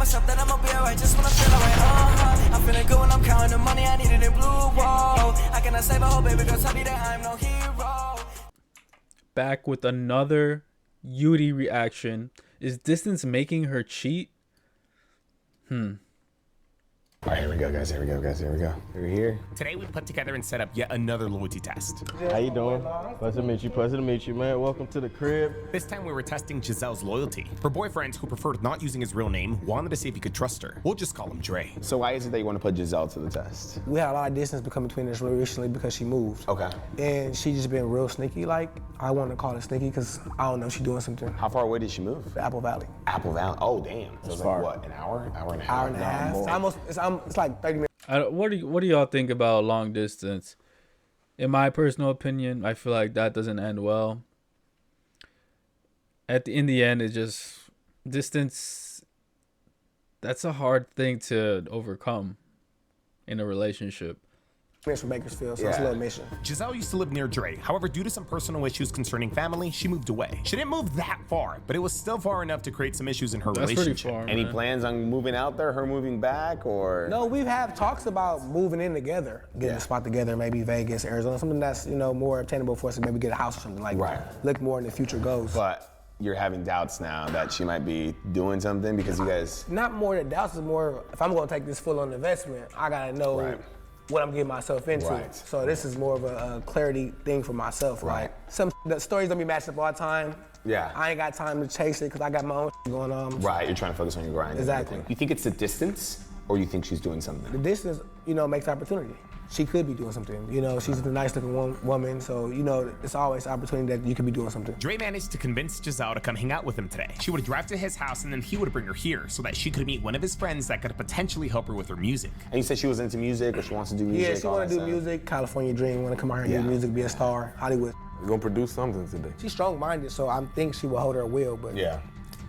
myself that I'ma be alright just when I feel alright. I'm feeling good when I'm counting the money I needed in blue. Whoa, I cannot save a whole baby girl, tell me that I'm no hero. Back with another UDY reaction. Is distance making her cheat? All right, here we go, guys. Here we go, guys. Here we go. We're here. Today we put together and set up yet another loyalty test. How you doing? Pleasure to meet you. Pleasure to meet you, man. Welcome to the crib. This time we were testing Giselle's loyalty. Her boyfriend, who preferred not using his real name, wanted to see if he could trust her. We'll just call him Dre. So why is it that you want to put Giselle to the test? We had a lot of distance become between us recently because she moved. Okay. And she just been real sneaky. Like, I want to call it sneaky because I don't know if she's doing something. How far away did she move? Apple Valley. Apple Valley. Oh, damn. So it's far. like what, an hour? Hour and a half? Hour and a half. More. It's like 30 minutes. What do y'all think about long distance? In my personal opinion, I feel like that doesn't end well. In the end, it's just distance. That's a hard thing to overcome in a relationship. Minutes from Bakersfield, so it's a little mission. Giselle used to live near Dre. However, due to some personal issues concerning family, she moved away. She didn't move that far, but it was still far enough to create some issues in her That's relationship. pretty far. Any man. plans on moving out there, her moving back, or? No, we've had talks about moving in together, getting a spot together, maybe Vegas, Arizona, something that's, you know, more obtainable for us to maybe get a house or something like that. Look more in the future goals. But you're having doubts now that she might be doing something because you guys. Not more than doubts, it's more, if I'm gonna take this full on investment, I gotta know what I'm getting myself into. Right. So this is more of a clarity thing for myself. Right. Like, the stories don't be matched up all the time. Yeah. I ain't got time to chase it because I got my own going on. Right, you're trying to focus on your grind. and Exactly. everything. You think it's the distance, or you think she's doing something? The distance, you know, makes opportunity. She could be doing something. You know, she's a nice looking woman, so, you know, it's always opportunity that you could be doing something. Dre managed to convince Giselle to come hang out with him today. She would drive to his house and then he would bring her here so that she could meet one of his friends that could potentially help her with her music. And you said she was into music, or she wants to do music? Yeah, she want to do music, California dream, want to come out here and do music, be a star, Hollywood. We're gonna produce something today. She's strong-minded, so I think she will hold her will, but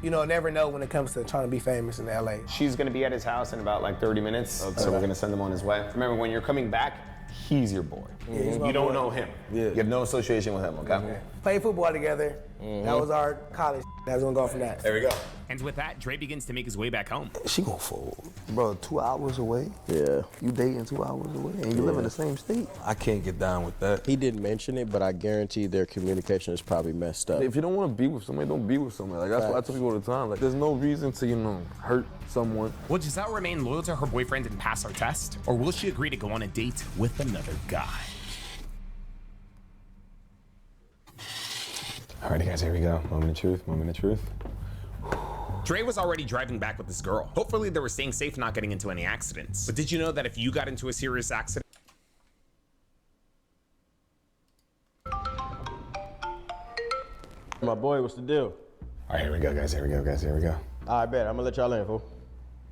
you know, never know when it comes to trying to be famous in LA. She's gonna be at his house in about like 30 minutes, so we're gonna send him on his way. Remember, when you're coming back, he's your boy. You don't know him. You have no association with him, okay? Played football together. That was our college. That was gonna go from that. There we go. And with that, Dre begins to make his way back home. She gonna fold. Bro, 2 hours away? Yeah. You dating 2 hours away and you live in the same state? I can't get down with that. He didn't mention it, but I guarantee their communication is probably messed up. If you don't want to be with somebody, don't be with somebody. Like, that's what I tell people all the time. Like, there's no reason to, you know, hurt someone. Will Giselle remain loyal to her boyfriend and pass our test? Or will she agree to go on a date with another guy? Alrighty, guys, here we go. Moment of truth, moment of truth. Dre was already driving back with this girl. Hopefully they were staying safe, not getting into any accidents. But did you know that if you got into a serious accident, My boy, what's the deal? All right, here we go, guys, here we go, guys, here we go. All right, bet. I'm gonna let y'all in, fool.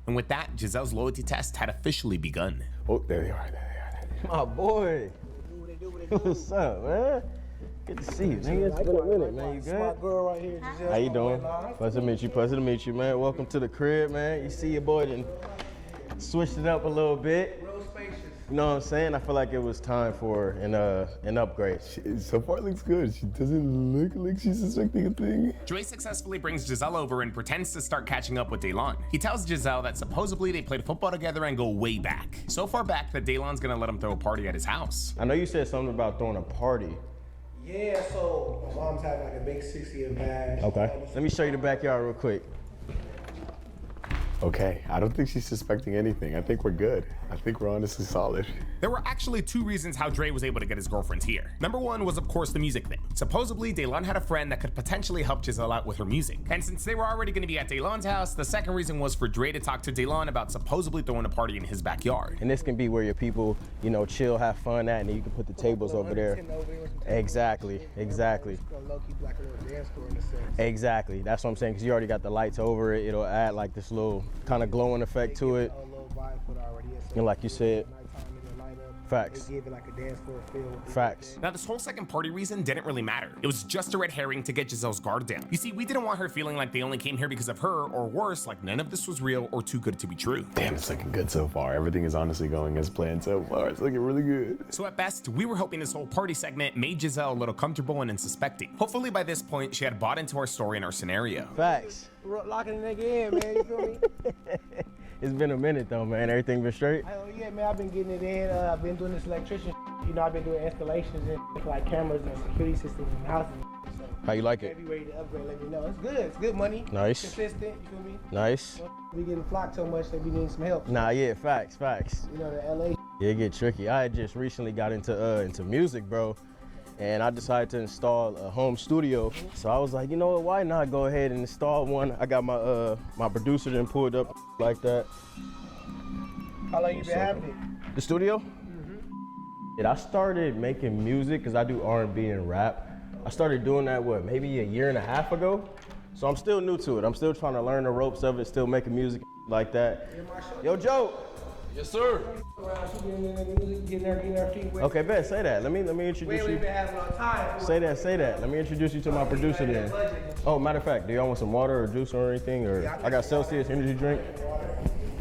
and with that, Giselle's loyalty test had officially begun. Oh, there they are, there they are. My boy. What's up, man? Good to see you, nigga. It's been a minute, man. You good? My girl right here. How you doing? Pleasure to meet you. Pleasure to meet you, man. Welcome to the crib, man. You see your boy done switched it up a little bit. Real spacious. You know what I'm saying? I feel like it was time for an upgrade. So far, it looks good. She doesn't look like she's suspecting a thing. Dre successfully brings Giselle over and pretends to start catching up with Daylon. He tells Giselle that supposedly they played football together and go way back. So far back that Daylon's gonna let him throw a party at his house. I know you said something about throwing a party. Yeah, so my mom's having like a big 60th bash. Okay. Let me show you the backyard real quick. Okay, I don't think she's suspecting anything. I think we're good. I think we're honestly solid. There were actually two reasons how Dre was able to get his girlfriend here. Number one was, of course, the music thing. Supposedly, Daylon had a friend that could potentially help Giselle out with her music. And since they were already gonna be at Daylon's house, the second reason was for Dre to talk to Daylon about supposedly throwing a party in his backyard. And this can be where your people, you know, chill, have fun at, and then you can put the tables over there. Exactly, exactly. Exactly, that's what I'm saying, because you already got the lights over it. It'll add like this little kind of glowing effect to it. And like you said, facts. Facts. Now, this whole second party reason didn't really matter. It was just a red herring to get Giselle's guard down. You see, we didn't want her feeling like they only came here because of her, or worse, like none of this was real or too good to be true. Damn, it's looking good so far. Everything is honestly going as planned so far. It's looking really good. So at best, we were hoping this whole party segment made Giselle a little comfortable and unsuspecting. Hopefully by this point, she had bought into our story and our scenario. Facts. Locking the nigga in, man, you feel me? It's been a minute though, man. Everything been straight? Oh yeah, man, I've been getting it in. I've been doing this electrician. You know, I've been doing installations and like cameras and security systems in houses. So How you like it? if you ready to upgrade, let me know. It's good. It's good money. Nice. Consistent. You feel me? Nice. We getting flocked so much that we need some help. Nah, yeah, facts. You know, the LA. Yeah, it get tricky. I had just recently got into music, bro. And I decided to install a home studio. So I was like, you know what, why not go ahead and install one? I got my my producer then pulled up like that. How long you been having it? The studio? Yeah, I started making music because I do R&B and rap. I started doing that, maybe a year and a half ago? So I'm still new to it. I'm still trying to learn the ropes of it, still making music like that. Yo, Joe. Yes, sir. Okay, bet, say that. Let me introduce you. Say that. Let me introduce you to my producer then. Oh, matter of fact, do y'all want some water or juice or anything? Or I got Celsius energy drink.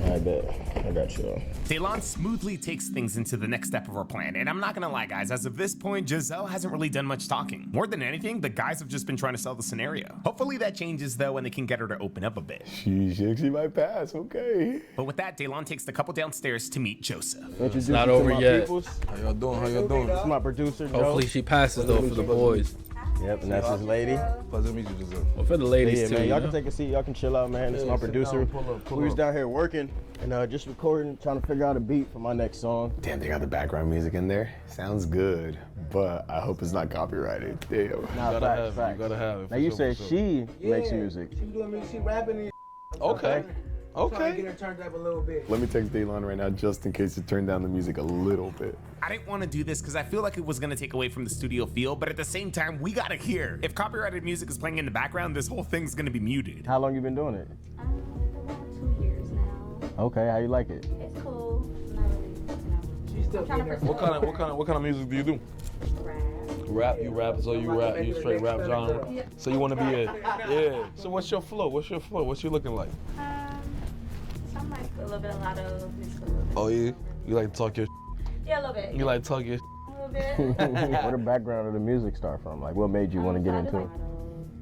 I bet. I got you. Daylon smoothly takes things into the next step of our plan, and I'm not gonna lie, guys, as of this point, Giselle hasn't really done much talking. More than anything, the guys have just been trying to sell the scenario. Hopefully that changes though, and they can get her to open up a bit. She might pass, okay. But with that, Daylon takes the couple downstairs to meet Joseph. Introduce not you to over my yet. peoples. How y'all doing? How y'all doing? This is my producer, Joe. Hopefully she passes though for the boys. Yep, and that's his lady. Pleasure to meet you, Giselle. Well, for the ladies Yeah, too. man, you y'all know? can take a seat. Y'all can chill out, man. This is my producer. Pull We was up. down here working and just recording, trying to figure out a beat for my next song. Damn, they got the background music in there. Sounds good, but I hope it's not copyrighted. Damn. Nah, You gotta have it. Now you said she makes music. She doing me, she rapping and Okay. trying to get Okay. her turned up a little bit. Let me text Daylon right now just in case you turn down the music a little bit. I didn't want to do this because I feel like it was gonna take away from the studio feel, but at the same time, we gotta hear. If copyrighted music is playing in the background, this whole thing's gonna be muted. How long you been doing it? About 2 years now. Okay, how you like it? It's cool. Not really, you know. She's still I'm trying to getting her. pursue What kind of music do you do? rap. Rap, so you rap, you straight rap genre. So you wanna be yeah. So what's your flow? What's you looking like? Some like a little bit of lotto, mixed a little bit. Oh yeah? You like to talk your Yeah, a little bit. you like to talk your A little bit. Where the background of the music start from? Like, what made you want to get into it?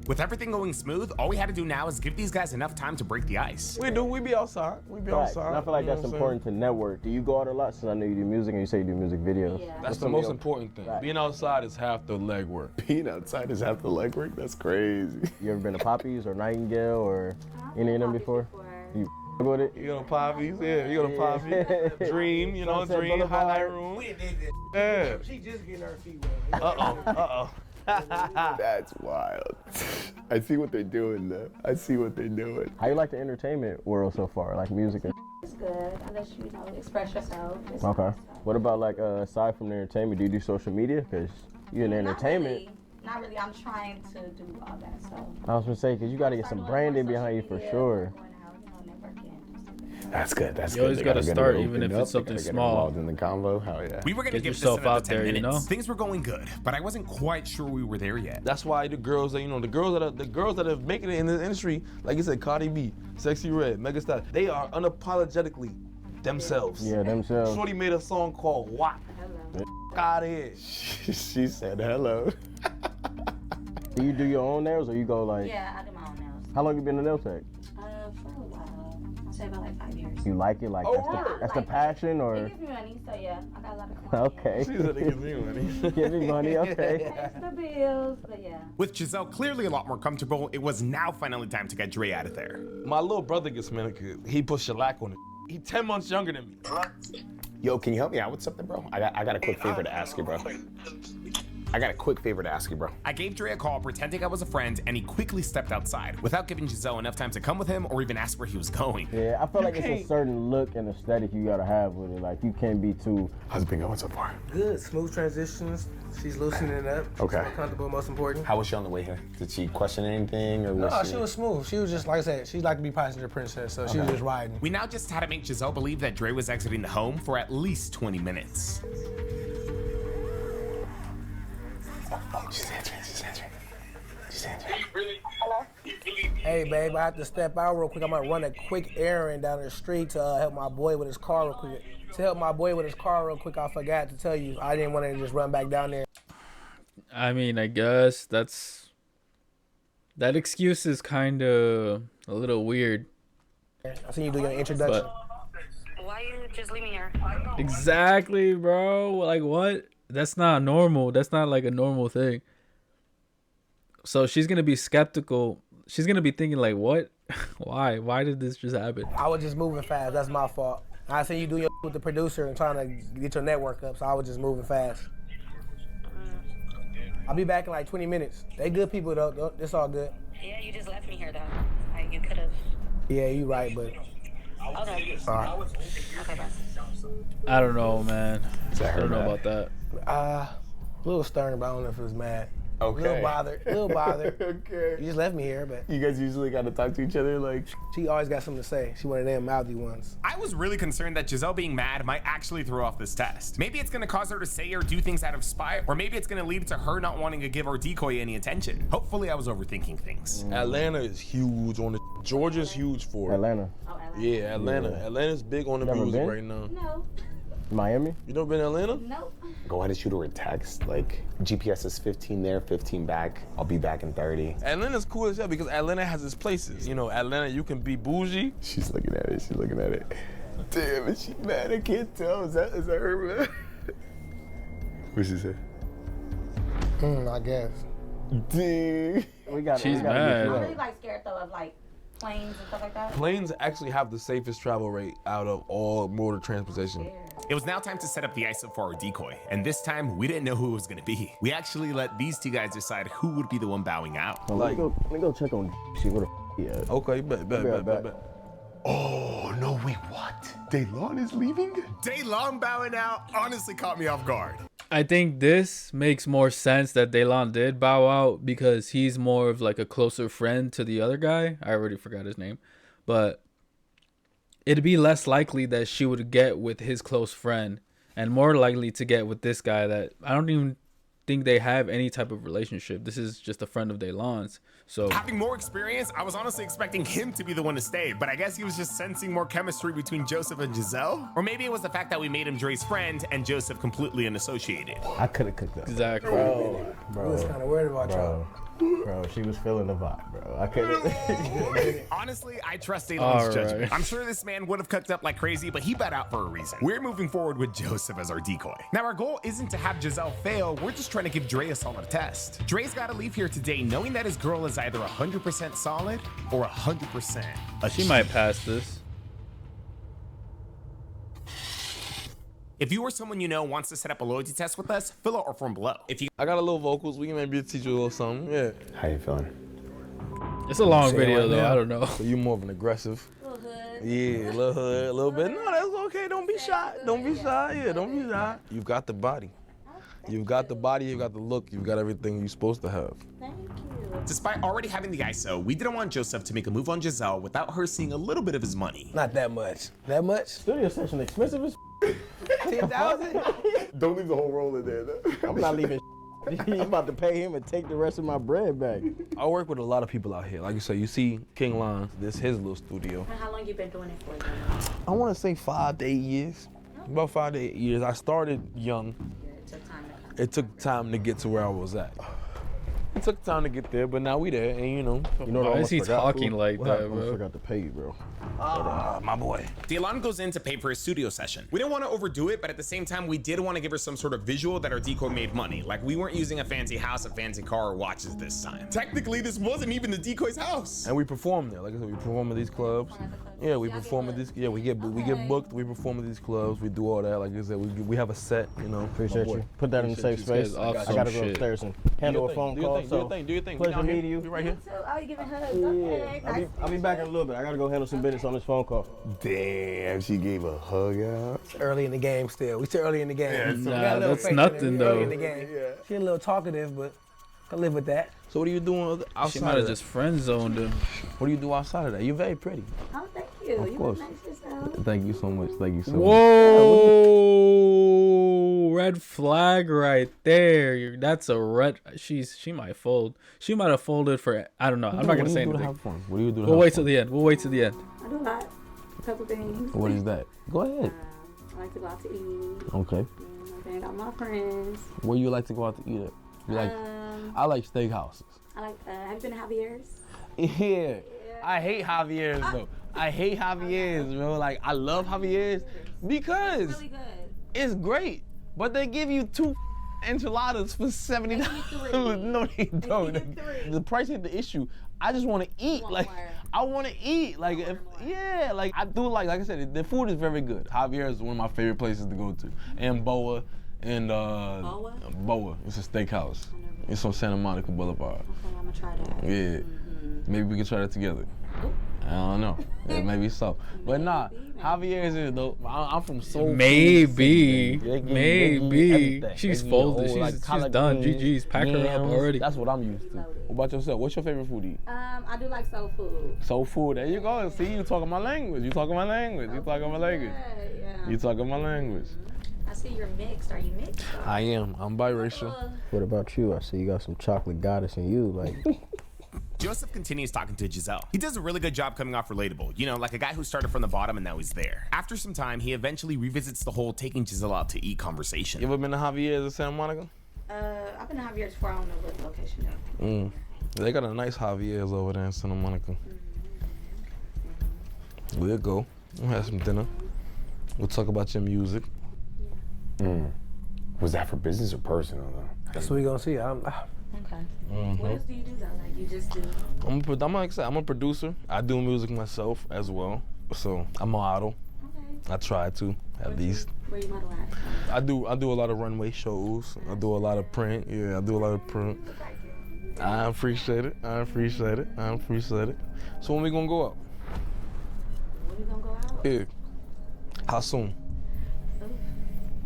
With everything going smooth, all we had to do now is give these guys enough time to break the ice. We be outside. We be Facts. outside. And I feel like you know that's what I'm important to network. Do you go out a lot? Since I know you do music and you say you do music videos. Yeah. saying? What's That's the some of most your- important thing. Right. Being outside is half the legwork. Being outside is half the legwork? That's crazy. You ever been to Poppy's or Nightingale or any of them before? You with it? You go to Poppy's, yeah. You go to Poppy's. Dream, you know, Sunset Dream, Boulevard. highlight room. We did this. Yeah. She just getting her feet wet. Uh-oh. That's wild. I see what they're doing though. I see what they're doing. How you like the entertainment world so far? Like music and It's good. Unless you know, express yourself. It's okay. nice. What about like aside from the entertainment, do you do social media? Because you're in entertainment. Not really. I'm trying to do all that. So. I was gonna say, because you got to get some branding behind you for sure. Going out, you know, networking. That's good. That's You good. always They gotta get start, it even opened if it's up. They something gotta get small. involved in the convo. Hell yeah. We were gonna Get give this yourself another out 10 there, you minutes. know? Things were going good, but I wasn't quite sure we were there yet. That's why the girls that the girls that are making it in the industry, like you said, Cardi B, Sexy Red, Megastar, they are unapologetically themselves. Yeah, themselves. Shorty made a song called "WAP." Hello. Out of here. She said hello. Do you do your own nails or you go like? Yeah, I do my own nails. How long you been a nail tech? For a while. I'll say about like 5 years. You like it? Like Oh, that's, word. that's the passion or? It gives me money, so yeah, I got a lot of clients. Okay. She said it gives me money. Give me money, okay. Pays the bills, but yeah. With Giselle clearly a lot more comfortable, it was now finally time to get Dre out of there. My little brother gets manicured. He put shellac on it. He 10 months younger than me. Yo, can you help me out with something, bro? I got a quick favor to ask you, bro. I got a quick favor to ask you, bro. I gave Dre a call pretending I was a friend, and he quickly stepped outside without giving Giselle enough time to come with him or even ask where he was going. Yeah, I feel like it's a certain look and aesthetic you gotta have with it. Like you can't be too. How's it been going so far? Good, smooth transitions. She's loosening it up. Okay. She's comfortable, most important. How was she on the way here? Did she question anything or was No, she was smooth. She was just, like I said, she liked to be passenger princess, so she was just riding. We now just had to make Giselle believe that Dre was exiting the home for at least 20 minutes. She's answering. Hey, babe, I have to step out real quick. I'm gonna run a quick errand down the street to help my boy with his car real quick. I forgot to tell you. I didn't want to just run back down there. I mean, I guess that excuse is kind of a little weird. I seen you do your introduction. But you just leave me here? Exactly, bro. Like, what? That's not normal. That's not like a normal thing. So she's gonna be skeptical. She's gonna be thinking like, what? Why? Why did this just happen? I was just moving fast. That's my fault. I seen you do your with the producer and trying to get your network up, so I was just moving fast. I'll be back in like 20 minutes. They good people though. It's all good. Yeah, you just left me here though. Like you could have. Yeah, you right, but Okay. all right. Okay, bye. I don't know, man. Is that I her don't know mad? about that. A little stern, but I don't know if it was mad. Okay. A little bothered. Okay. You just left me here, but You guys usually got to talk to each other like. she always got something to say. She one of them mouthy ones. I was really concerned that Giselle being mad might actually throw off this test. Maybe it's gonna cause her to say or do things out of spite, or maybe it's gonna lead to her not wanting to give our decoy any attention. Hopefully I was overthinking things. Atlanta is huge on the. Georgia's huge for it. Atlanta, Oh, Atlanta. Yeah, Atlanta. Yeah. Atlanta's big on the Never music been? right now. No. Miami. You never been to Atlanta? Nope. Go ahead and shoot her a text. Like, GPS is 15 there, 15 back. I'll be back in 30. Atlanta's cool as hell because Atlanta has its places. You know, Atlanta, you can be bougie. She's looking at it. She's looking at it. Damn, is she mad? I can't tell. Is that her, man? What's she say? I guess. Dang. We got. She's we gotta mad. get you I'm up. really like scared though of like planes and stuff like that. Planes actually have the safest travel rate out of all mode of transportation. It was now time to set up the ISO for our decoy, and this time we didn't know who it was gonna be. We actually let these two guys decide who would be the one bowing out. Let me go check on. See where the he at. Okay, bet. Be right back. Oh, no, wait, what? Daylon is leaving? Daylon bowing out honestly caught me off guard. I think this makes more sense that Daylon did bow out because he's more of like a closer friend to the other guy. I already forgot his name, but it'd be less likely that she would get with his close friend and more likely to get with this guy that I don't even think they have any type of relationship. This is just a friend of Daylon's. So Having more experience, I was honestly expecting him to be the one to stay, but I guess he was just sensing more chemistry between Joseph and Giselle? Or maybe it was the fact that we made him Dre's friend and Joseph completely unassociated. I could have cooked that. exactly. I was kind of worried about y'all. Bro, she was feeling the vibe, bro. I couldn't. Honestly, I trust Daylon's All right. judgment. I'm sure this man would have cooked up like crazy, but he bowed out for a reason. We're moving forward with Joseph as our decoy. Now, our goal isn't to have Giselle fail. We're just trying to give Dre a solid test. Dre's got to leave here today knowing that his girl is either 100% solid or 100% a She might pass this. If you or someone you know wants to set up a loyalty test with us, fill out our form below. If you I got a little vocals. We can maybe teach you a little something. Yeah. How you feeling? It's a long Say video right though. now. I don't know. So you more of an aggressive. Little hood. Yeah, a little hood, a little bit. No, that's okay. Don't be shy. Don't be shy. Yeah, don't be shy. You've got the body. You've got the body. You've got the look. You've got everything you're supposed to have. Thank you. Despite already having the ISO, we didn't want Joseph to make a move on Giselle without her seeing a little bit of his money. Not that much. That much? Studio session expensive as 10,000? Don't leave the whole roll in there, though. I'm not leaving. I'm about to pay him and take the rest of my bread back. I work with a lot of people out here. Like you say, you see King Lon. This is his little studio. And how long you been doing it for? I want to say 5 to 8 years. About 5 to 8 years. I started young. It took time to come. It took time to get to where I was at. It took time to get there, but now we there, and you know. You know what I Why is almost he forgot, talking fool? like What that, happened? I almost bro? forgot to pay you, bro. My boy. Daylon goes in to pay for his studio session. We didn't want to overdo it, but at the same time, we did want to give her some sort of visual that our decoy made money. Like we weren't using a fancy house, a fancy car, or watches this time. Technically, this wasn't even the decoy's house. And we perform there. Like I said, we perform at these clubs. Yeah, we perform at these. Yeah, we get booked. We perform at these clubs. We do all that. Like I said, we have a set. You know. Appreciate you. Put that in a safe Appreciate you. space. This guy's I gotta awesome go shit. upstairs and handle a phone call. So Do your thing. pleasure meeting you. We right here. So, oh, you giving hugs? Yeah, Okay. Nice. I'll be back in a little bit. I gotta go handle some business on this phone call. Damn, she gave a hug out. It's early in the game still. We still early in the game. We got a Nah, little that's faith in nothing, it. We early in though. the game. She a little talkative, but I live with that. So what are you doing outside She might of have that? just friend zoned him. What do you do outside of that? You're very pretty. Oh, thank you. Of You course. look nice yourself. Thank you so much. Thank you so much. Whoa! Red flag right there. That's a red. She might fold. She might have folded for. I don't know. I'm not gonna say What do you do to anything. have fun? What do you do to We'll have wait fun? till the end. We'll wait till the end. I do a lot. A couple things. What is that? Go ahead. I like to go out to eat. Okay. I bang out my friends. Where you like to go out to eat at? You like? I like steakhouses. I like. Have you been to Javier's? Yeah. I hate Javier's though. I hate Javier's, bro. Like, I love Javier's because It's really good. it's great, but they give you 2 enchiladas for $70. No, they don't. The price ain't the issue. I just want to eat. want Like, more. I want to eat. Like, if, yeah, like I do. Like I said, the food is very good. Javier's is one of my favorite places to go to, and Boa, and Boa? Boa. It's a steakhouse. It's on Santa Monica Boulevard. Okay, I'm gonna try that. Yeah, maybe we can try that together. I don't know. Yeah, maybe so. But nah, Javier's is though. I'm from Soul Food Maybe. City. They give you Maybe. everything. She's They give you folded. whole, She's collard done. greens, GG's. Pack her up yams. already. That's what I'm used to. What about yourself? What's your favorite food to eat? I do like soul food. Soul food. There you go. See, you talking my language. You talking my language. You talking my language. Yeah. You talking my language. I see you're mixed. Are you mixed? I am. I'm biracial. What about you? I see you got some chocolate goddess in you. Like, Joseph continues talking to Giselle. He does a really good job coming off relatable, you know, like a guy who started from the bottom and now he's there. After some time, he eventually revisits the whole taking Giselle out to eat conversation. You ever been to Javier's in Santa Monica? I've been to Javier's before. I don't know what location though. They got a nice Javier's over there in Santa Monica. We'll go. We'll have some dinner. We'll talk about your music. Was that for business or personal though? That's what we gonna see. Okay. What else do you do though? Like you just do? I'm a producer. I do music myself as well. So I'm a model. Okay. I try to at least. Where you model at? I do a lot of runway shows. I do a lot of print. Yeah, I do a lot of print. I appreciate it. I appreciate it. I appreciate it. So when we gonna go out? When we gonna go out? Yeah. How soon? Ooh,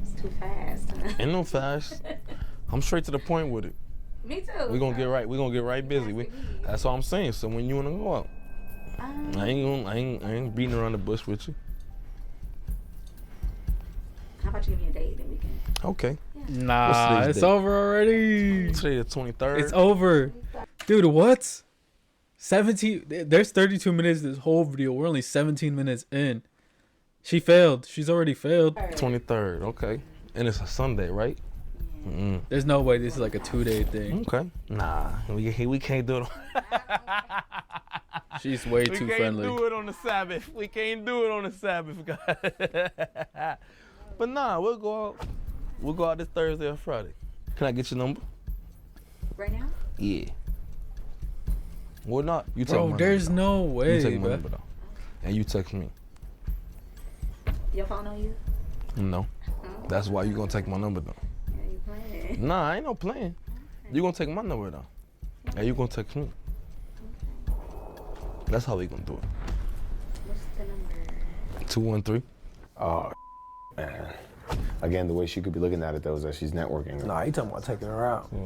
it's too fast. Ain't no fast. I'm straight to the point with it. Me too. We gonna get right busy. That's all I'm saying. So when you wanna go out, I ain't beating around the bush with you. How about you give me a date and we can? Okay. Nah, What's today's it's date? over already. Today the 23rd. It's over. Dude, what? 17. There's 32 minutes this whole video. We're only 17 minutes in. She failed. She's already failed. 23rd. Okay. And it's a Sunday, right? There's no way this is like a 2-day thing. Okay. Nah, we can't do it. She's way We too can't friendly. do it on the Sabbath. We can't do it on the Sabbath, guys. But nah, we'll go out. We'll go out this Thursday or Friday. Can I get your number? Right now? Yeah. Well, not. You take Bro, my there's number, no though. way, You take my bro. number though, and you text me. Your phone on you? No. That's why you gonna take my number though. Yeah, you playing. Nah, I ain't no playing. You gonna take my number though, and you gonna text me. That's how we gonna do it. What's the number? 213. Oh, man. Again, the way she could be looking at it though is that she's networking. Nah, he talking about taking her out. I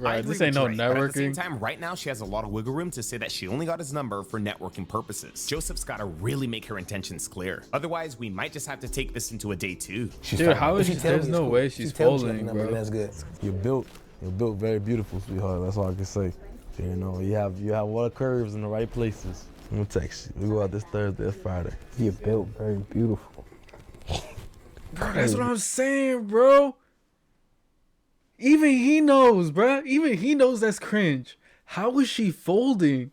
Right, agree this ain't with no Drake, but at the same networking. time, right now, she has a lot of wiggle room to say that she only got his number for networking purposes. Joseph's got to really make her intentions clear. Otherwise, we might just have to take this into a day 2. Dude, how is she? She tell me There's it's no cool. way She she's tell me she got the folding, number, bro. That's good. you're built very beautiful, sweetheart. That's all I can say. You know, you have a lot of curves in the right places. I'm gonna text you. We go out this Thursday or Friday. You're built very beautiful. That's what I'm saying, bro. Even he knows, bro. Even he knows that's cringe. How is she folding?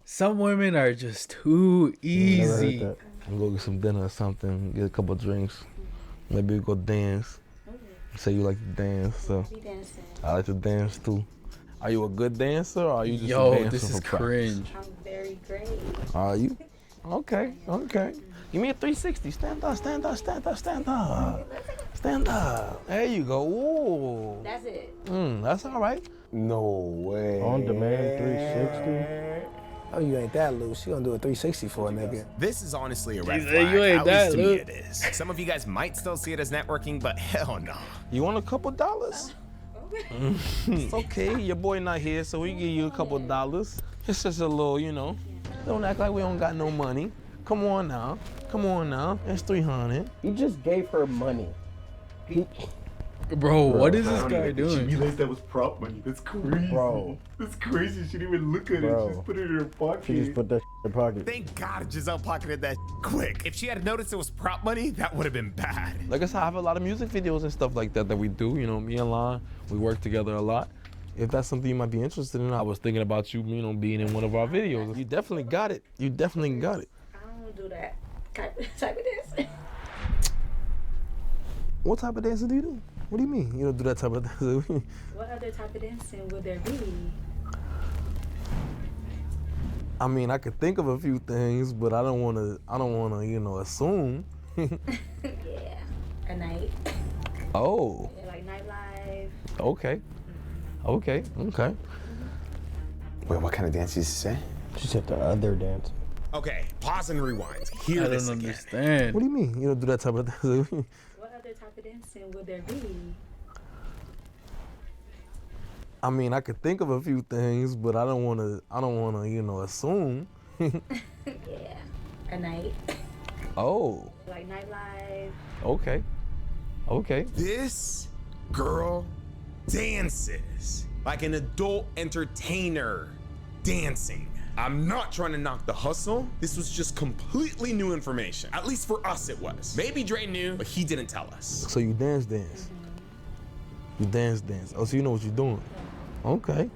Some women are just too easy. We'll go get some dinner or something, get a couple of drinks. Maybe we go dance. Say you like to dance, so Be dancing. I like to dance too. Are you a good dancer or are you just a Yo, dancer this is for practice? cringe. I'm very great. Are you? Okay. Give me a 360. Stand up, stand up, stand up, stand up. Stand up. There you go. Ooh. That's it. That's all right. No way. On demand 360. Oh, you ain't that loose. She gonna do a 360 for a nigga. This is honestly a red He said flag. you ain't At that, least to me Luke. it is. Some of you guys might still see it as networking, but hell no. You want a couple dollars? It's okay. Your boy not here, so we give you a couple dollars. It's just a little, you know. Don't act like we don't got no money. Come on now. Come on now. It's 300. He just gave her money. Bro, what is this guy doing? realized that was prop money. That's crazy. Bro. That's crazy. She didn't even look at Bro. it. She just put it in her pocket. She just put that in her pocket. Thank God Giselle pocketed that quick. If she had noticed it was prop money, that would have been bad. Like I said, I have a lot of music videos and stuff like that we do. You know, me and Lon, we work together a lot. If that's something you might be interested in, I was thinking about you, you know, being in one of our videos. You definitely got it. You definitely got it. do that type of dancing. What type of dancing do you do? What do you mean? You don't do that type of dancing? What other type of dancing would there be? I mean, I could think of a few things, but I don't wanna, you know, assume. Yeah, a night. Oh. Yeah, like nightlife. Okay. Okay. Okay. Wait, what kind of dance did you say? She said the other dance. Okay, pause and rewind. Hear I this don't again. understand. What do you mean? You don't do that type of dancing? What other type of dancing would there be? I mean, I could think of a few things, but I don't wanna, you know, assume. Yeah, a night. Oh. Like nightlife. Okay. Okay. This girl dances like an adult entertainer dancing. I'm not trying to knock the hustle. This was just completely new information. At least for us it was. Maybe Dre knew, but he didn't tell us. So you dance. You dance. Oh, so you know what you're doing. Okay.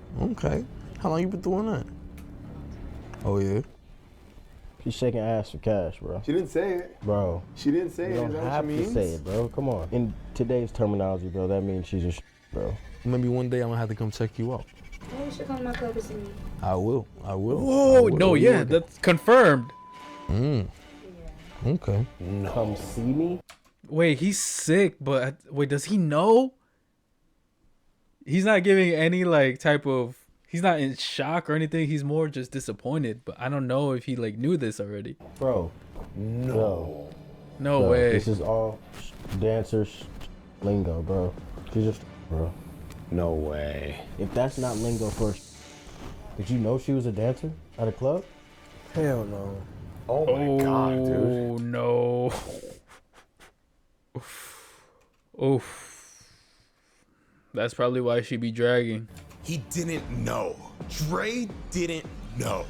How long you been doing that? Oh, yeah? She's shaking ass for cash, bro. She didn't say it. Bro. She didn't say You it. don't Is that what have she to means? say it, bro. Come on. In today's terminology, bro, that means she's a bro. Maybe one day I'm gonna have to come check you out. Oh, you should come to my club and see me. I will. Whoa, no, yeah, that's confirmed. Okay. Come see me? Wait, he's sick, but wait, does he know? He's not giving any like type of. He's not in shock or anything. He's more just disappointed. But I don't know if he like knew this already. Bro. No. No Bro, way. This is all dancers lingo, bro. She's just bro. No way. If that's not lingo for did you know she was a dancer at a club? Hell no. Oh my god, dude. Oh no. Oof. That's probably why she be dragging. He didn't know. Dre didn't know.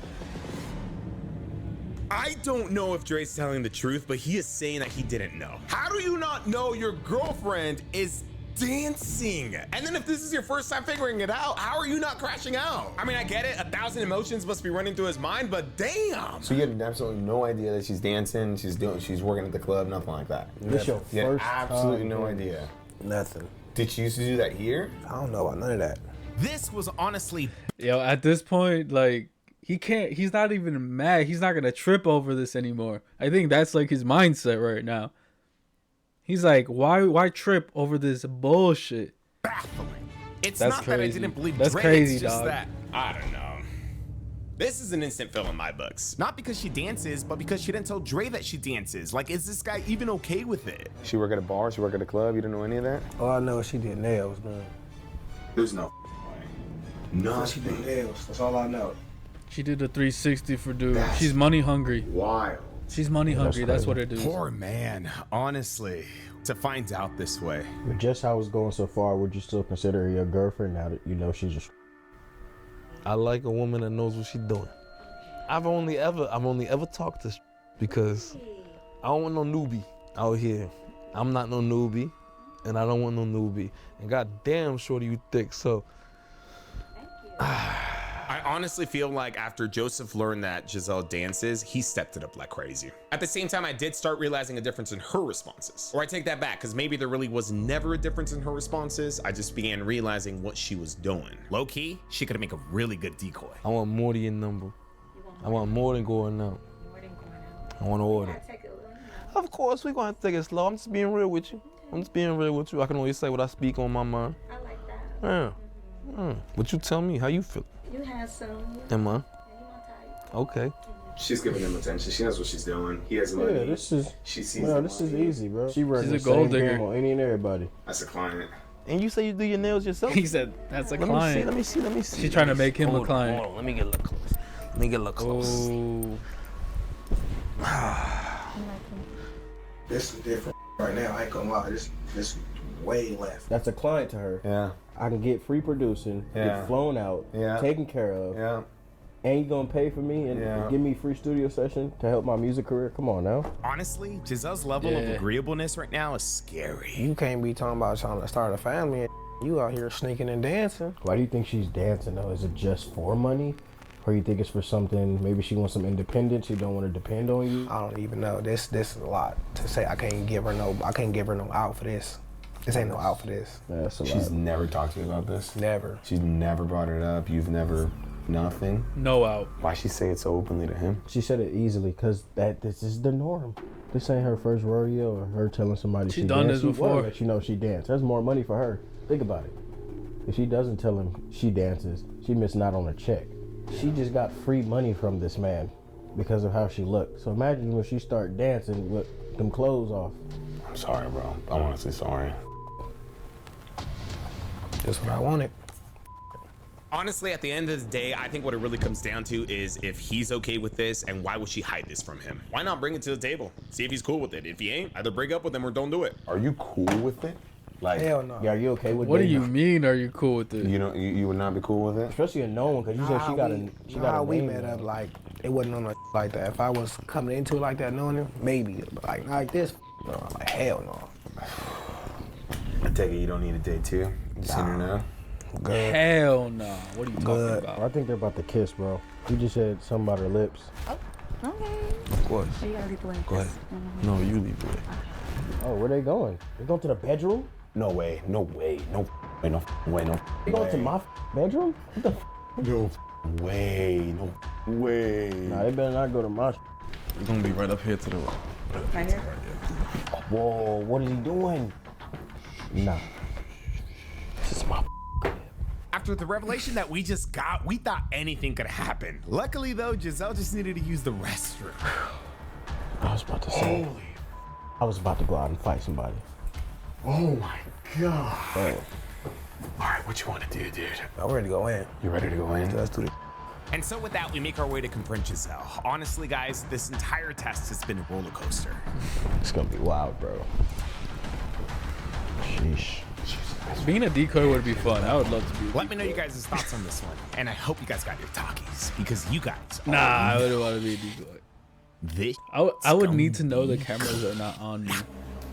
I don't know if Dre's telling the truth, but he is saying that he didn't know. How do you not know your girlfriend is dancing? And then if this is your first time figuring it out, how are you not crashing out? I mean, I get it. 1,000 emotions must be running through his mind, but damn. So you had absolutely no idea that she's dancing, she's working at the club, nothing like that. This your You had first absolutely time no doing idea. Nothing. Did you used to do that here? I don't know about none of that. This was honestly Yo, at this point, like he's not even mad. He's not gonna trip over this anymore. I think that's like his mindset right now. He's like, why trip over this bullshit? baffling. It's That's not that I crazy. didn't believe That's Dre, crazy, it's just dog. that I don't know. This is an instant fill in my books. Not because she dances, but because she didn't tell Dre that she dances. Like, is this guy even okay with it? She work at a bar, she work at a club, you didn't know any of that? All I know is she did nails, man. There's no way. No, She did nails. That's all I know. She did a 360 for dude. She's money hungry. Wild. She's money hungry. That's what it is. Poor man, honestly, to find out this way. But just how it's going so far, would you still consider her your girlfriend now that you know she's just I like a woman that knows what she's doing. I've only ever talked to because I don't want no newbie out here. I'm not no newbie, and I don't want no newbie. And goddamn, shorty, you thick. So I honestly feel like after Joseph learned that Giselle dances, he stepped it up like crazy. At the same time, I did start realizing a difference in her responses. Or I take that back, because maybe there really was never a difference in her responses. I just began realizing what she was doing. Low key, she could make a really good decoy. I want more than your number. I want more than going out. I want to order. Of course, we're going to take it slow. I'm just being real with you. I can always say what I speak on my mind. I like that. Yeah. But you tell me, how you feel? You have some. Am I? And you my type. Okay. She's giving him attention. She knows what she's doing. He has money. yeah, this is She sees no, the this is money. easy, bro. She runs the She's a gold same digger. game on any and everybody. That's a client. And you say you do your nails yourself? He said that's a Let client. me see. She's trying to make him a Hold on, client. hold on. Let me get a little close. Oh, This is different right now. I ain't gonna lie. This way left. That's a client to her. Yeah. I can get free producing, Yeah. get flown out, Yeah. taken care of, Yeah. and you gonna pay for me and Yeah. give me free studio session to help my music career? Come on now. Honestly, Giselle's level of Yeah. agreeableness right now is scary. You can't be talking about trying to start a family. You out here sneaking and dancing. Why do you think she's dancing though? Is it just for money? Or you think it's for something, maybe she wants some independence, she don't want to depend on you? I don't even know. This is a lot to say. I can't give her no out for this. This ain't no out for this. Yeah, that's a She's lot. never talked to you about this? Never. She's never brought it up? You've never, nothing? No out. Why'd she say it so openly to him? She said it easily because this is the norm. This ain't her first rodeo or her telling somebody she done danced. this before. Let you know she danced. That's more money for her. Think about it. If she doesn't tell him she dances, she missing out on a check. She just got free money from this man because of how she looked. So imagine when she start dancing with them clothes off. I'm sorry, bro. I'm honestly sorry. That's what I wanted. Honestly, at the end of the day, I think what it really comes down to is if he's okay with this, and why would she hide this from him? Why not bring it to the table? See if he's cool with it. If he ain't, either break up with him or don't do it. Are you cool with it? Like, Hell no. Yeah, are you okay with What do dating? you mean? Are you cool with it? you know, you would not be cool with it? Especially a known one, because you said she got a we name met now. up like it wasn't on a like that. If I was coming into it like that, knowing him, maybe. But like this, no, I'm like hell no. I take it you don't need a date too? You seen her now? Good. Hell no. What are you talking Good. about? I think they're about to kiss, bro. You just said something about her lips. Okay. Of course. So you gotta lead the way. Go ahead. No, you leave the way. Oh, where they going? They going to the bedroom? No way, no way, no way, no way, no They going to my bedroom? What the no way, no way. Nah, they better not go to my You're gonna be right up here to the right. Right here. Whoa, what is he doing? Nah. This is my After the revelation that we just got, we thought anything could happen. Luckily though, Giselle just needed to use the restroom. I was about to say. I was about to go out and fight somebody. Oh my god. Oh. Alright, what you wanna do, dude? I'm ready to go in. You ready to go in? Let's do this. And so with that, we make our way to confront Giselle. Honestly, guys, this entire test has been a roller coaster. It's gonna be wild, bro. Sheesh. Being a decoy would be fun. I would love to be. Let me know you guys' thoughts on this one. And I hope you guys got your talkies, because you guys Nah, I are wouldn't want to be a decoy. this. I would need to know the cameras are not on me.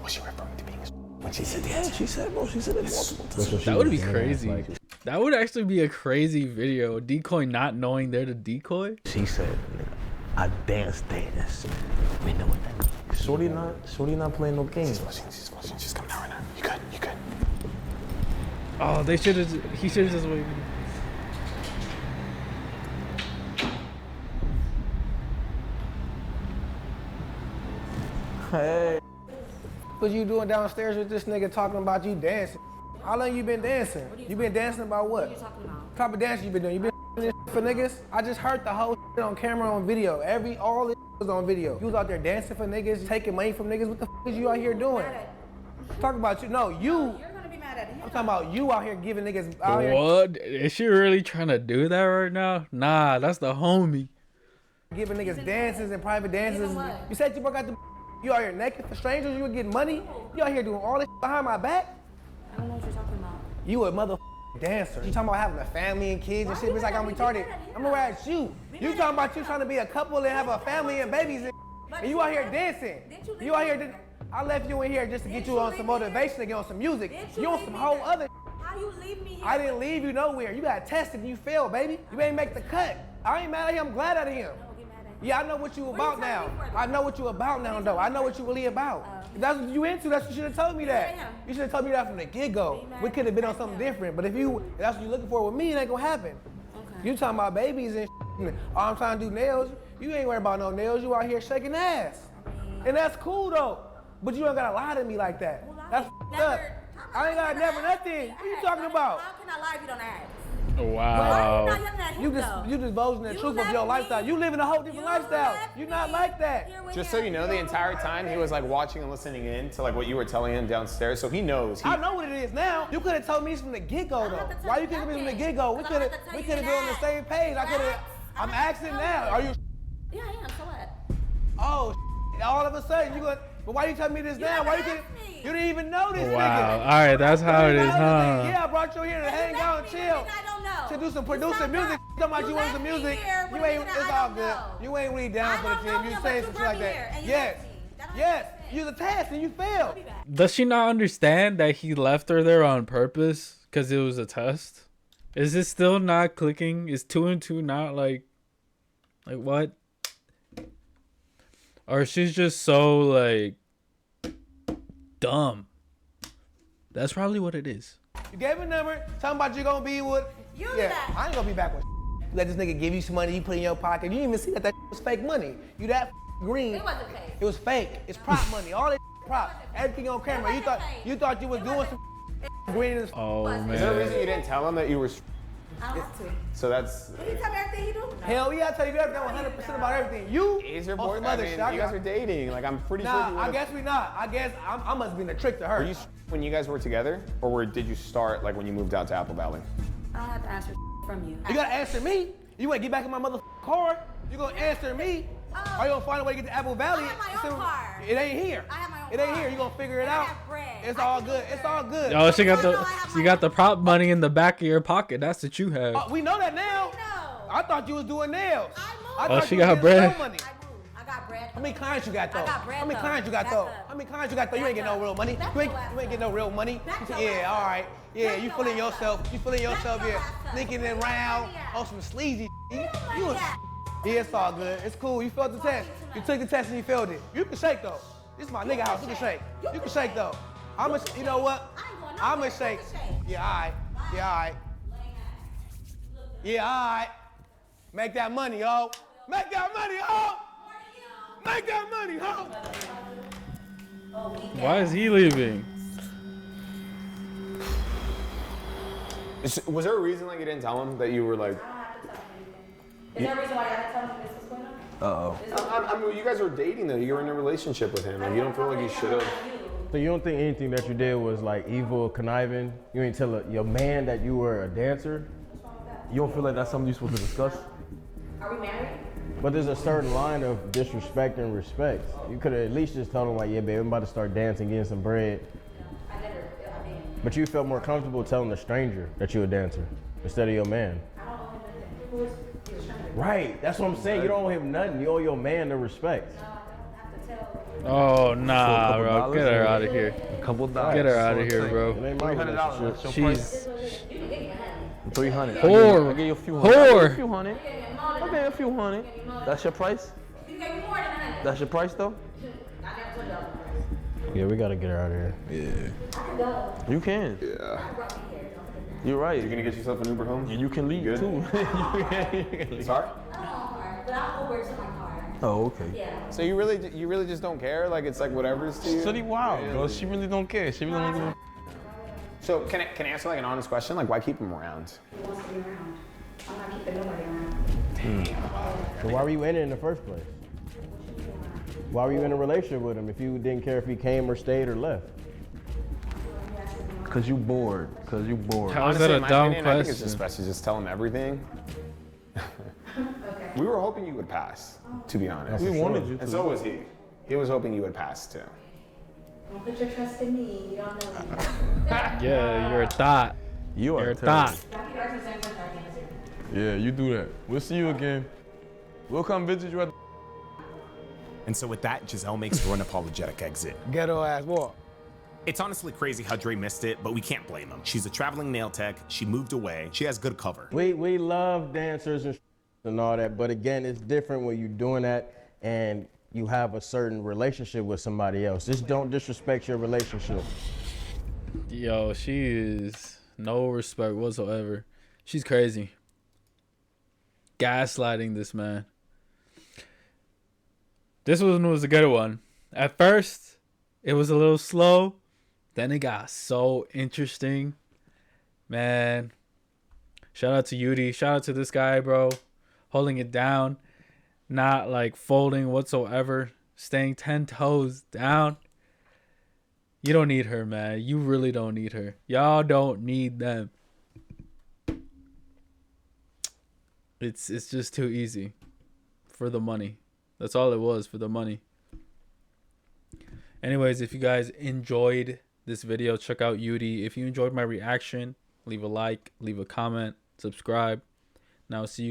Was she referring to being when she said Yeah, she said, bro, she said it multiple times. That would be crazy. That would actually be a crazy video. A decoy not knowing they're the decoy. She said, I dance. We know what that means. Shorty not playing no games. She's coming out right now. You good, you good. Oh, they should have. He should have just waited. Hey. What you doing downstairs with this nigga talking about you dancing? How long you been dancing? You been dancing about what? What are you talking about? What type of dance you been doing? You been this for niggas? I just heard the whole on camera on video. All this was on video. You was out there dancing for niggas, taking money from niggas. What the is you out here doing? Talk about you. No, you. You're gonna be mad at him. I'm talking about you out here giving niggas out here What? Is she really trying to do that right now? Nah, that's the homie. giving niggas dances and private dances. Giving what? You said you broke out the. You out here naked for strangers. You were getting money. You out here doing all this behind my back. I don't know what you're talking about. You a mother dancer. You talking about having a family and kids and shit. It's like I'm retarded. I'm gonna at you. You talking about you trying to be a couple and have a family and babies and you out here dancing. You out here. I left you in here just to get you on some motivation to get on some music. You on some whole other. How you leave me here? I didn't leave you nowhere. You got tested and you failed, baby. You ain't make the cut. I ain't mad at him. I'm glad at him. Don't get mad at him. Yeah, I know what you about you now. telling me for? I know what you about now, though. I know what you really about. If that's what you into, that's what you should have told me that. Yeah. You should have told me that from the get-go. We could have been on something different. But if that's what you're looking for with me, it ain't gonna happen. Okay. You talking about babies and all I'm trying to do nails. You ain't worried about no nails. You out here shaking ass. And that's cool, though. But you don't gotta lie to me like that. Well, That's never- up. I ain't gotta never nothing. What you talking about? How can I lie if you don't ask? Wow. Why are you not yelling at him, You though? divulging the You truth of left your me. lifestyle. You living a whole different You lifestyle. left You're not me like that. here with Just him. so you know, the entire time he was like watching and listening in to like what you were telling him downstairs, so he knows. I know what it is now. You could have told me from the get-go don't have though. to tell Why you you couldn't me from the nothing. get-go? We Because I could don't have have to tell we you could have been on the that. same page. I could have. I I'm don't have to asking tell now. you. Are you? Yeah, I am. So what? Oh, all of a sudden you going. But why you telling me this now? Why you never couldn't? asked me. You didn't even know this Wow. nigga. All right, that's how it You is, know this huh? nigga. Yeah, I brought you here to hang left out and me chill. with a nigga I don't know. To do some You producing stopped music. up. Talking about you want left some me music. here with You a ain't. nigga It's I all don't good. know. You ain't really down I for the don't team. know You him, saying but some you shit like brought me here, that. and you Yes. left me. That don't Yes. make sense. You was a test and you failed. Be back. Does she not understand that he left her there on purpose because it was a test? Is it still not clicking? Is 2 and 2 not like Like, what? Or she's just so, like, dumb. That's probably what it is. You gave him a number, tell him about you gonna be with. You do yeah, that. I ain't gonna be back with. You let this nigga give you some money, you put it in your pocket. You didn't even see that was fake money. You that green. It wasn't fake. It was fake. It's prop money. All that prop. Everything on camera. You thought you was doing some green. Oh, man. Is there a reason you didn't tell him that you were? I don't have to. So that's. Did he tell me everything he do? Hell yeah, I tell you everything, 100% about everything. You Is your on boy? some I other mean, shit. you guys are dating. Like, I'm pretty sure. Nah, You I guess we not. I guess I must be in a trick to her. Were you when you guys were together, or did you start like when you moved out to Apple Valley? I don't have to answer from you. You gotta answer me. You wanna get back in my motherfucking car? You gonna answer me? Or you gonna find a way to get to Apple Valley? I have my own car. It ain't here. I have my own It ain't car. here. You gonna figure it I out? have bread. It's I all can good. do It's all good. Oh, she got No, the I have she my got the prop money in the back of your pocket. That's what you have. We know that now. No. I thought you was doing nails. I I moved. thought she you was got getting bread. show money. I moved. I got bread. How many clients you got though? I got bread, How many though. clients you got Back though? up. How many clients you got though? You ain't getting no Back real money. Back You ain't, your ass you ain't up. getting no real money. Back your Yeah, ass all up. right. Yeah, Back you your feeling ass yourself. up. You feeling Back yourself your here, ass up. sneaking Where around money at? on some sleazy. Where your You money was, at? yeah, it's all good. It's cool. You failed the test. You took the test and you failed it. You can shake though. This is my nigga house. You can shake. You can shake though. You know what? I'ma shake. Yeah, all right. Yeah, all right. Yeah, all right. Make that money, ho. Make that money, ho. Make that money, ho. Why is he leaving? Was there a reason like you didn't tell him that you were like? Is there a reason why I gotta tell him this was going on? I mean, you guys were dating though. You were in a relationship with him. Like, you don't feel like you should have. So you don't think anything that you did was like evil, conniving? You ain't tell your man that you were a dancer? You don't feel like that's something you're supposed to discuss? Are we married? But there's a certain line of disrespect and respect. You could have at least just told him like, yeah, babe, I'm about to start dancing, getting some bread. I mean, But you felt more comfortable telling a stranger that you're a dancer instead of your man. I don't owe him nothing. Who is he was trying to Right, that's what I'm saying. You don't owe him nothing. You owe your man the respect. No, I don't have to tell. Oh nah, bro. Get her out of here. A couple dollars. Get her out of here, It bro. ain't my $300. relationship. That's your price. She's 300. Whore. I give you a few Whore. hundred. I give you a few hundred. I give you a few hundred. That's your price? You gave me more than 100. That's your price though? I never told y'all. Yeah, we gotta get her out of here. Yeah. I can go. You can. Yeah. I brought me here. You're right. You're gonna get yourself an Uber home. And you can leave Good. too. Sorry. I don't own a car, but I'll Uber to my car. Oh, okay. Yeah. So you really just don't care? Like it's like whatever's to you? Pretty wild, bro. She really don't care. She really don't give a. So can I answer like an honest question? Like why keep him around? He wants to be around. I'm not keeping nobody around. So why were you in it in the first place? Why were you in a relationship with him if you didn't care if he came or stayed or left? Cause you bored. Cause you bored. How is Honestly, that in a my dumb opinion, I think it's just question? best to just tell him everything. We were hoping you would pass, to be honest. We wanted you to. And so was he. He was hoping you would pass too. Don't put your trust in me. You don't know me. Yeah, you're a thought. You are You're a terrible. thought. Yeah, you do that. We'll see you again. We'll come visit you at. And so with that, Giselle makes her unapologetic exit. Ghetto ass boy. It's honestly crazy how Dre missed it, but we can't blame him. She's a traveling nail tech. She moved away. She has good cover. We love dancers and all that, but again, it's different when you're doing that and you have a certain relationship with somebody else. Just don't disrespect your relationship. Yo, she is no respect whatsoever. She's crazy. Gaslighting this man. This one was a good one. At first, it was a little slow. Then it got so interesting. Man. Shout out to UDY. Shout out to this guy, bro. Holding it down. Not like folding whatsoever. Staying 10 toes down. You don't need her, man. You really don't need her. Y'all don't need them. It's just too easy. For the money. That's all it was, for the money. Anyways, if you guys enjoyed this video, check out UDY. If you enjoyed my reaction, leave a like, leave a comment, subscribe. Now see you.